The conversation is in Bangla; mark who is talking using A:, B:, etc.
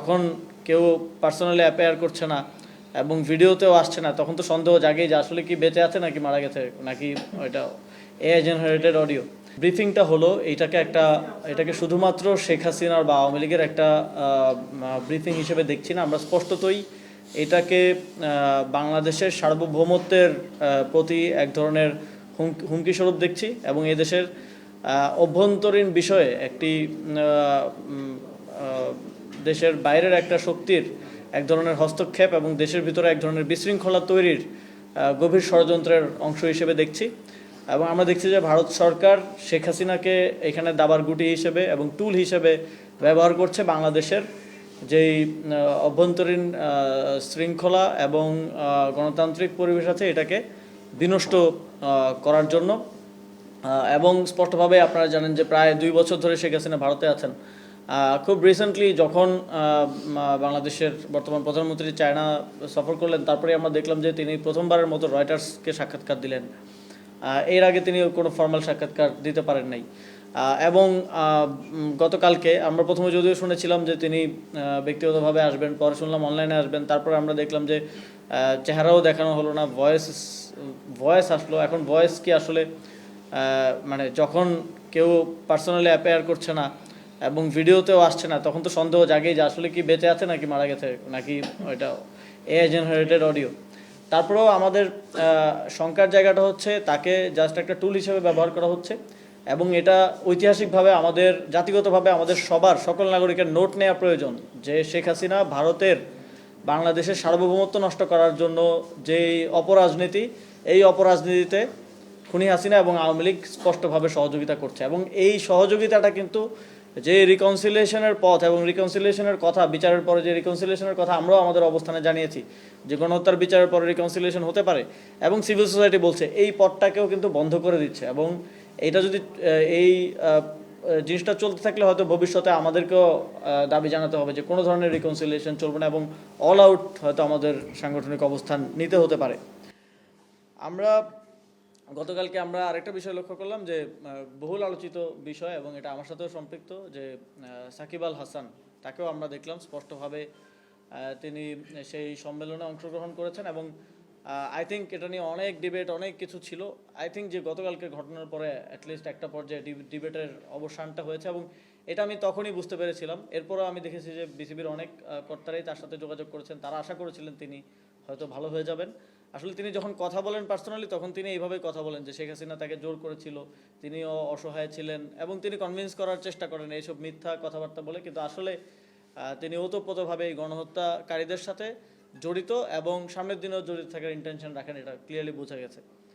A: যখন কেউ পার্সোনালি অ্যাপেয়ার করছে না এবং ভিডিওতেও আসছে না, তখন তো সন্দেহ জাগেই যে আসলে কি বেঁচে আছে নাকি মারা গেছে, নাকি এটা এআই জেনারেটেড অডিও। ব্রিফিংটা হলো এটাকে শুধুমাত্র শেখ হাসিনার বা আওয়ামী লীগের একটা ব্রিফিং হিসেবে দেখছি না। আমরা স্পষ্টতই এটাকে বাংলাদেশের সার্বভৌমত্বের প্রতি এক ধরনের হুমকি স্বরূপ দেখছি এবং এদেশের অভ্যন্তরীণ বিষয়ে একটি দেশের বাইরের একটা শক্তির এক ধরনের হস্তক্ষেপ এবং দেশের ভিতরে এক ধরনের বিশৃঙ্খলা তৈরির গভীর ষড়যন্ত্রের অংশ হিসেবে দেখছি। এবং আমরা দেখছি যে ভারত সরকার শেখ হাসিনাকে এখানে দাবার গুটি হিসেবে এবং টুল হিসেবে ব্যবহার করছে বাংলাদেশের যেই অভ্যন্তরীণ শৃঙ্খলা এবং গণতান্ত্রিক পরিবেশ আছে এটাকে বিনষ্ট করার জন্য। এবং স্পষ্টভাবে আপনারা জানেন যে প্রায় 2 বছর ধরে শেখ হাসিনা ভারতে আছেন। খুব রিসেন্টলি যখন বাংলাদেশের বর্তমান প্রধানমন্ত্রী চায়না সফর করলেন, তারপরে আমরা দেখলাম যে তিনি প্রথমবারের মতো রয়টার্সকে সাক্ষাৎকার দিলেন। এর আগে তিনি কোনো ফর্মাল সাক্ষাৎকার দিতে পারেন নাই। এবং গতকালকে আমরা প্রথমে যদিও শুনেছিলাম যে তিনি ব্যক্তিগতভাবে আসবেন, পরে শুনলাম অনলাইনে আসবেন, তারপরে আমরা দেখলাম যে চেহারাও দেখানো হলো না, ভয়েস আসলো। এখন ভয়েস কি আসলে মানে যখন কেউ পার্সোনালি অ্যাপেয়ার করছে না এবং ভিডিওতেও আসছে না, তখন তো সন্দেহ জাগেই যে আসলে কি বেঁচে আছে নাকি মারা গেছে, নাকি এটা এআই জেনারেটেড অডিও। তারপরেও আমাদের শঙ্কার জায়গাটা হচ্ছে তাকে জাস্ট একটা টুল হিসেবে ব্যবহার করা হচ্ছে এবং এটা ঐতিহাসিকভাবে আমাদের জাতিগতভাবে আমাদের সকল নাগরিকের নোট নেওয়া প্রয়োজন যে শেখ হাসিনা ভারতের বাংলাদেশের সার্বভৌমত্ব নষ্ট করার জন্য যেই অপরাজনীতি, এই অপরাজনীতিতে খুনি হাসিনা এবং আওয়ামী লীগ স্পষ্টভাবে সহযোগিতা করছে। এবং এই সহযোগিতাটা কিন্তু যে রিকনসিলিয়েশনের পথ এবং রিকনসিলিয়েশনের কথা, বিচারের পরে যে রিকনসিলিয়েশনের কথা আমরাও আমাদের অবস্থানে জানিয়েছি যে গণহত্যার বিচারের পরে রিকনসিলিয়েশন হতে পারে, এবং সিভিল সোসাইটি বলছে এই পথটাকেও কিন্তু বন্ধ করে দিচ্ছে। এবং এটা যদি এই জিনিসটা চলতে থাকলে হয়তো ভবিষ্যতে আমাদেরকেও দাবি জানাতে হবে যে কোনো ধরনের রিকনসিলিয়েশন চলবে না এবং অল আউট হয়তো আমাদের সাংগঠনিক অবস্থান নিতে হতে পারে। গতকালকে আমরা আরেকটা বিষয় লক্ষ্য করলাম যে বহুল আলোচিত বিষয় এবং এটা আমার সাথেও সম্পৃক্ত, যে সাকিব আল হাসান, তাকেও আমরা দেখলাম স্পষ্টভাবে তিনি সেই সম্মেলনে অংশগ্রহণ করেছেন। এবং আই থিঙ্ক এটা নিয়ে অনেক ডিবেট, অনেক কিছু ছিল। আই থিঙ্ক যে গতকালকে ঘটনার পরে অ্যাটলিস্ট একটা পর্যায়ে ডিবেটের অবসানটা হয়েছে এবং এটা আমি তখনই বুঝতে পেরেছিলাম। এরপরও আমি দেখেছি যে বিসিবির অনেক কর্তারাই তার সাথে যোগাযোগ করেছেন, তারা আশা করেছিলেন তিনি হয়তো ভালো হয়ে যাবেন। আসলে তিনি যখন কথা বলেন পার্সোনালি, তখন তিনি এইভাবেই কথা বলেন যে শেখ হাসিনা তাকে জোর করেছিল, তিনিও অসহায় ছিলেন এবং তিনি কনভিন্স করার চেষ্টা করেন এইসব মিথ্যা কথাবার্তা বলে। কিন্তু আসলে তিনি ওতপ্রোতভাবে এই গণহত্যাকারীদের সাথে জড়িত এবং সামনের দিনেও জড়িত থাকার ইন্টেনশন রাখেন, এটা ক্লিয়ারলি বোঝা গেছে।